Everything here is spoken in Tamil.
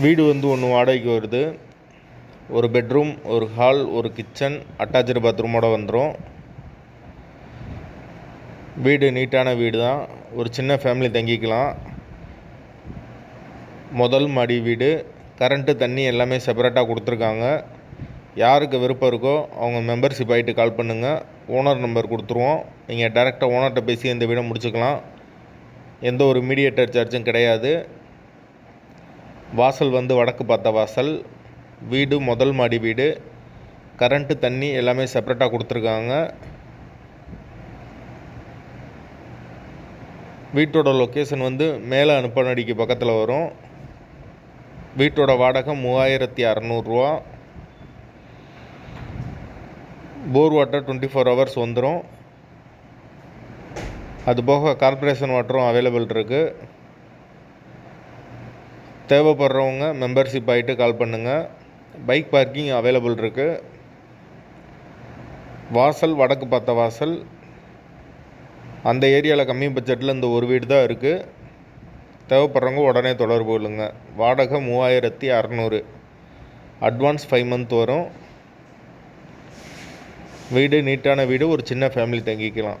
வீடு வந்து ஒன்று வாடகைக்கு வருது. ஒரு பெட்ரூம், ஒரு ஹால், ஒரு கிச்சன், அட்டாச்சு பாத்ரூமோடு வந்துடும். வீடு நீட்டான வீடு தான். ஒரு சின்ன ஃபேமிலி தங்கிக்கலாம். முதல் மாடி வீடு. கரண்ட்டு, தண்ணி எல்லாமே செப்பரேட்டாக கொடுத்துருக்காங்க. யாருக்கு விருப்பம் இருக்கோ அவங்க மெம்பர்ஷிப் ஆகிட்டு கால் பண்ணுங்கள். ஓனர் நம்பர் கொடுத்துருவோம். நீங்கள் டேரெக்டாக ஓனர்கிட்ட பேசி இந்த வீடை முடிச்சுக்கலாம். எந்த ஒரு மீடியேட்டர் சார்ஜும் கிடையாது. வாசல் வந்து வடக்கு பார்த்த வாசல். வீடு முதல் மாடி வீடு. கரண்ட்டு, தண்ணி எல்லாமே செப்பரேட்டாக கொடுத்துருக்காங்க. வீட்டோட லொக்கேஷன் வந்து மேலே அனுப்பனடிக்கு பக்கத்தில் வரும். வீட்டோட வாடகை 3600 ரூபா. போர் வாட்டர் 24 ஹவர்ஸ் வந்துடும். அதுபோக கார்ப்பரேஷன் வாட்டரும் அவைலபிள் இருக்குது. தேவைப்படுறவங்க மெம்பர்ஷிப் ஆகிட்டு கால் பண்ணுங்கள். பைக் பார்க்கிங் அவைலபிள் இருக்குது. வாசல் வடக்கு பார்த்த வாசல். அந்த ஏரியாவில் கம்மி பட்ஜெட்டில் இந்த ஒரு வீடு தான் இருக்குது. தேவைப்படுறவங்க உடனே தொடர்பு கொள்ளுங்க. வாடகை 3600. அட்வான்ஸ் 5 மந்த் வரும். வீடு நீட்டான வீடு. ஒரு சின்ன ஃபேமிலி தங்கிக்கலாம்.